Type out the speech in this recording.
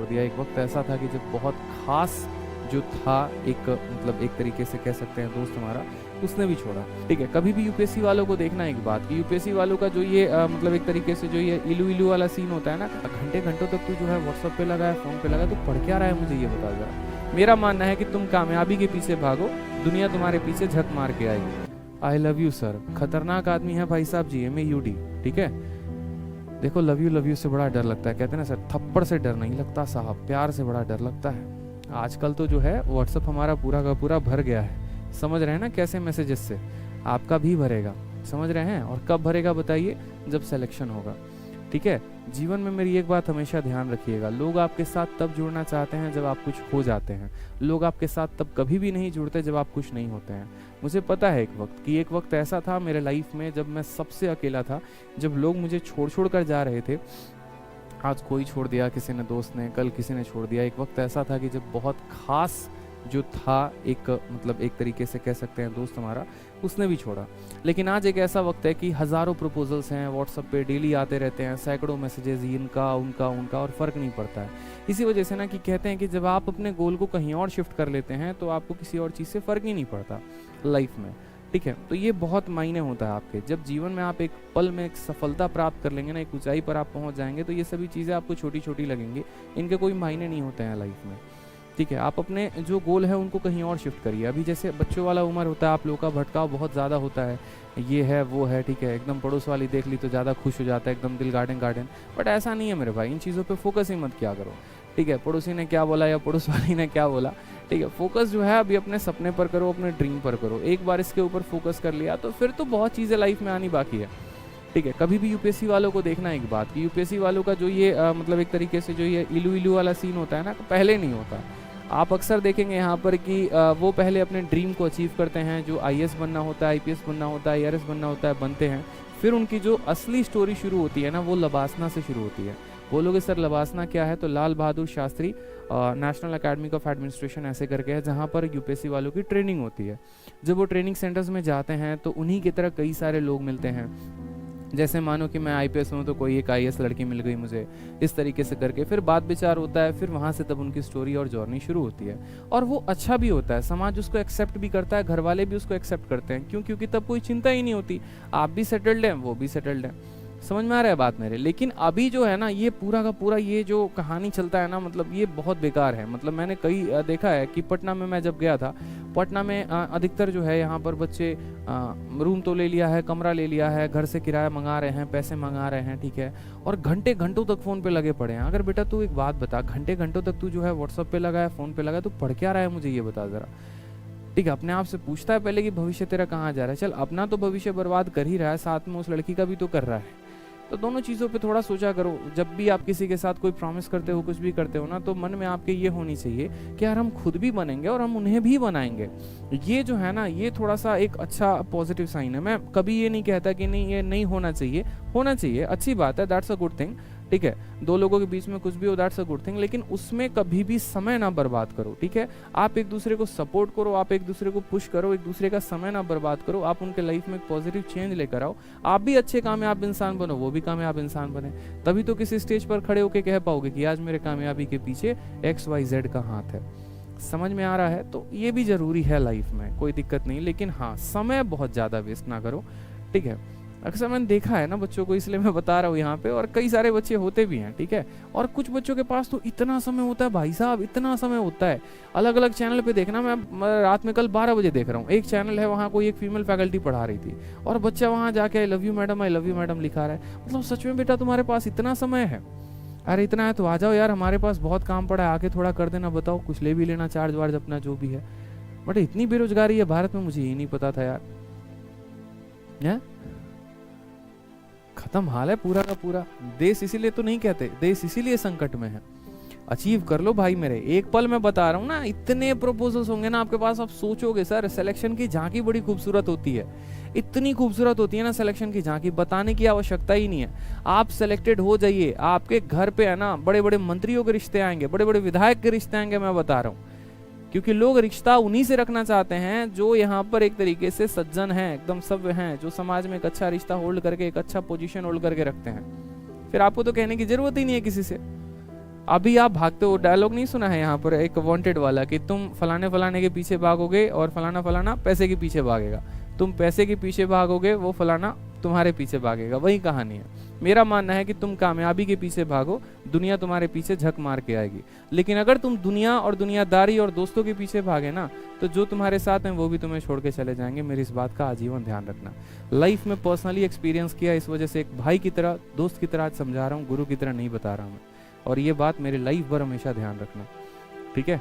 छोड़ दिया। एक वक्त ऐसा था कि जब बहुत खास जो था, एक मतलब एक तरीके से कह सकते हैं दोस्त हमारा, उसने भी छोड़ा। ठीक है, कभी भी यूपीएससी वालों को देखना एक बात कि यूपीएससी वालों का जो ये मतलब एक तरीके से जो ये इलू इलू वाला सीन होता है ना, घंटे घंटों तक तू जो है व्हाट्सएप पे लगा है, फोन पे लगा, तो पढ़ क्या रहा है मुझे ये बता जरा। मेरा मानना है कि तुम कामयाबी के पीछे भागो, दुनिया तुम्हारे पीछे झक मार के आएगी। आई लव यू सर, खतरनाक आदमी है भाई साहब जी, MAUD। ठीक है, देखो लव यू से बड़ा डर लगता है, कहते हैं ना सर, थप्पड़ से डर नहीं लगता साहब, प्यार से बड़ा डर लगता है। आजकल तो जो है व्हाट्सएप हमारा पूरा का पूरा भर गया है, समझ रहे हैं ना, कैसे मैसेजेस से। आपका भी भरेगा, समझ रहे हैं। और कब भरेगा बताइए, जब सिलेक्शन होगा। ठीक है, जीवन में मेरी एक बात हमेशा ध्यान रखिएगा, लोग आपके साथ तब जुड़ना चाहते हैं जब आप कुछ हो जाते हैं, लोग आपके साथ तब कभी भी नहीं जुड़ते जब आप कुछ नहीं होते हैं। मुझे पता है एक वक्त ऐसा था मेरे लाइफ में जब मैं सबसे अकेला था, जब लोग मुझे छोड़ कर जा रहे थे। आज कोई छोड़ दिया, किसी ने, दोस्त ने, कल किसी ने छोड़ दिया। एक वक्त ऐसा था कि जब बहुत खास जो था, एक मतलब एक तरीके से कह सकते हैं दोस्त हमारा, उसने भी छोड़ा। लेकिन आज एक ऐसा वक्त है कि हज़ारों प्रपोजल्स हैं व्हाट्सएप पे, डेली आते रहते हैं, सैकड़ों मैसेजेस, इनका उनका उनका, और फ़र्क नहीं पड़ता है। इसी वजह से ना कि कहते हैं कि जब आप अपने गोल को कहीं और शिफ्ट कर लेते हैं तो आपको किसी और चीज़ से फ़र्क ही नहीं पड़ता लाइफ में। ठीक है, तो ये बहुत मायने होता है आपके। जब जीवन में आप एक पल में एक सफलता प्राप्त कर लेंगे ना, एक ऊंचाई पर आप पहुंच जाएंगे, तो ये सभी चीज़ें आपको छोटी छोटी लगेंगी, इनके कोई मायने नहीं होते हैं लाइफ में। ठीक है, आप अपने जो गोल है उनको कहीं और शिफ्ट करिए। अभी जैसे बच्चों वाला उम्र होता है, आप लोगों का भटकाव बहुत ज़्यादा होता है, ये है वो है, ठीक है, एकदम पड़ोस वाली देख ली तो ज़्यादा खुश हो जाता है, एकदम दिल गार्डन। बट ऐसा नहीं है मेरे भाई, इन चीज़ों पे फोकस ही मत किया करो। ठीक है, पड़ोसी ने क्या बोला या पड़ोस वाली ने क्या बोला, ठीक है, फोकस जो है अभी अपने सपने पर करो, अपने ड्रीम पर करो। एक बार इसके ऊपर फोकस कर लिया तो फिर तो बहुत चीज़ें लाइफ में आनी बाकी है। ठीक है, कभी भी यूपीएससी वालों को देखना एक बात कि यूपीएससी वालों का जो ये मतलब एक तरीके से जो ये इलू इलू वाला सीन होता है ना, पहले नहीं होता। आप अक्सर देखेंगे यहाँ पर कि वो पहले अपने ड्रीम को अचीव करते हैं, जो IAS बनना होता है, IPS बनना होता है, ARS बनना होता है, बनते हैं। फिर उनकी जो असली स्टोरी शुरू होती है ना, वो लबासना से शुरू होती है। बोलोगे सर लबासना क्या है, तो Lal Bahadur Shastri national academy of administration ऐसे करके है, जहाँ पर यूपीएससी वालों की ट्रेनिंग होती है। जब वो ट्रेनिंग सेंटर्स में जाते हैं तो उन्हीं की तरह कई सारे लोग मिलते हैं। जैसे मानो कि मैं IPS हूँ तो कोई एक IAS लड़की मिल गई मुझे, इस तरीके से करके फिर बात विचार होता है, फिर वहाँ से तब उनकी स्टोरी और जर्नी शुरू होती है। और वो अच्छा भी होता है, समाज उसको एक्सेप्ट भी करता है, घर वाले भी उसको एक्सेप्ट करते हैं। क्यों? क्योंकि तब कोई चिंता ही नहीं होती, आप भी सेटल्ड हैं, वो भी सेटल्ड है। समझ में आ रहा है बात मेरे? लेकिन अभी जो है ना, ये पूरा का पूरा ये जो कहानी चलता है ना, मतलब ये बहुत बेकार है। मतलब मैंने कई देखा है कि पटना में मैं जब गया था, पटना में अधिकतर जो है यहाँ पर बच्चे रूम तो ले लिया है, कमरा ले लिया है, घर से किराया मंगा रहे हैं, पैसे मंगा रहे हैं, ठीक है, और घंटे घंटों तक फ़ोन पे लगे पड़े हैं। अगर बेटा तू एक बात बता, घंटे घंटों तक तू जो है व्हाट्सअप पे लगा है, फ़ोन पे लगा है, तो पढ़ क्या रहा है मुझे ये बता ज़रा। ठीक है, अपने आप से पूछता है पहले कि भविष्य तेरा कहाँ जा रहा है। चल, अपना तो भविष्य बर्बाद कर ही रहा है, साथ में उस लड़की का भी तो कर रहा है। तो दोनों चीज़ों पे थोड़ा सोचा करो। जब भी आप किसी के साथ कोई प्रॉमिस करते हो, कुछ भी करते हो ना, तो मन में आपके ये होनी चाहिए कि यार हम खुद भी बनेंगे और हम उन्हें भी बनाएंगे। ये जो है ना, ये थोड़ा सा एक अच्छा पॉजिटिव साइन है। मैं कभी ये नहीं कहता कि नहीं ये नहीं होना चाहिए, होना चाहिए, अच्छी बात है, दैट्स अ गुड थिंग। ठीक है, दो लोगों के बीच में कुछ भी हो, दैट्स अ गुड थिंग, लेकिन उसमें कभी भी समय ना बर्बाद करो। ठीक है, आप एक दूसरे को सपोर्ट करो, आप एक दूसरे को पुश करो, एक दूसरे का समय ना बर्बाद करो, आप उनके लाइफ में एक पॉजिटिव चेंज लेकर आओ। आप भी अच्छे कामयाब इंसान बनो, वो भी कामयाब इंसान बने, तभी तो किसी स्टेज पर खड़े होकर कह पाओगे कि आज मेरे कामयाबी के पीछे XYZ का हाथ है। समझ में आ रहा है? तो ये भी जरूरी है लाइफ में, कोई दिक्कत नहीं, लेकिन हाँ, समय बहुत ज़्यादा वेस्ट ना करो। ठीक है, अक्सर मैंने देखा है ना बच्चों को, इसलिए मैं बता रहा हूँ यहाँ पे, और कई सारे बच्चे होते भी हैं, ठीक है, और कुछ बच्चों के पास तो इतना समय होता है भाई साहब, इतना समय होता है। अलग अलग चैनल पे देखना, मैं रात में कल 12 बजे देख रहा हूँ, एक चैनल है वहाँ कोई एक फीमेल फैकल्टी पढ़ा रही थी और बच्चा वहाँ जाके आई लव यू मैडम लिखा रहा है। मतलब सच में बेटा तुम्हारे पास इतना समय है? अरे इतना है तो आ जाओ यार, हमारे पास बहुत काम पड़ा है, आके थोड़ा कर देना, बताओ कुछ ले भी लेना, चार्ज वार्ज अपना जो भी है। बट इतनी बेरोजगारी है भारत में, मुझे ये नहीं पता था यार। खत्म हाल है पूरा का पूरा। देश इसीलिए तो नहीं कहते, देश इसीलिए संकट में है। अचीव कर लो भाई मेरे, एक पल में बता रहा हूँ ना, इतने प्रपोजल्स होंगे ना आपके पास, आप सोचोगे सर सिलेक्शन की झांकी बड़ी खूबसूरत होती है, इतनी खूबसूरत होती है ना सिलेक्शन की झांकी, बताने की आवश्यकता ही नहीं है। आप सिलेक्टेड हो जाइए, आपके घर पे है ना बड़े बड़े मंत्रियों के रिश्ते आएंगे, बड़े बड़े विधायक के रिश्ते आएंगे, मैं बता रहा हूँ। क्योंकि लोग रिश्ता उन्हीं से रखना चाहते हैं जो यहाँ पर एक तरीके से सज्जन हैं, एकदम सभ्य हैं, जो समाज में एक अच्छा रिश्ता होल्ड करके, एक अच्छा पोजीशन होल्ड करके रखते हैं। फिर आपको तो कहने की जरूरत ही नहीं है किसी से। अभी आप भागते हो, डायलॉग नहीं सुना है यहाँ पर एक वांटेड वाला कि तुम फलाने फलाने के पीछे भागोगे और फलाना फलाना पैसे के पीछे भागेगा, तुम पैसे के पीछे भागोगे वो फलाना तुम्हारे पीछे भागेगा, वही कहानी है। मेरा मानना है कि तुम कामयाबी के पीछे भागो, दुनिया तुम्हारे पीछे झक मार के आएगी। लेकिन अगर तुम दुनिया और दुनियादारी और दोस्तों के पीछे भागे ना, तो जो तुम्हारे साथ हैं वो भी तुम्हें छोड़ के चले जाएंगे। मेरी इस बात का आजीवन ध्यान रखना। लाइफ में पर्सनली एक्सपीरियंस किया, इस वजह से एक भाई की तरह, दोस्त की तरह आज समझा रहा हूँ, गुरु की तरह नहीं बता रहा हूँ। और ये बात मेरे लाइफ भर हमेशा ध्यान रखना, ठीक है।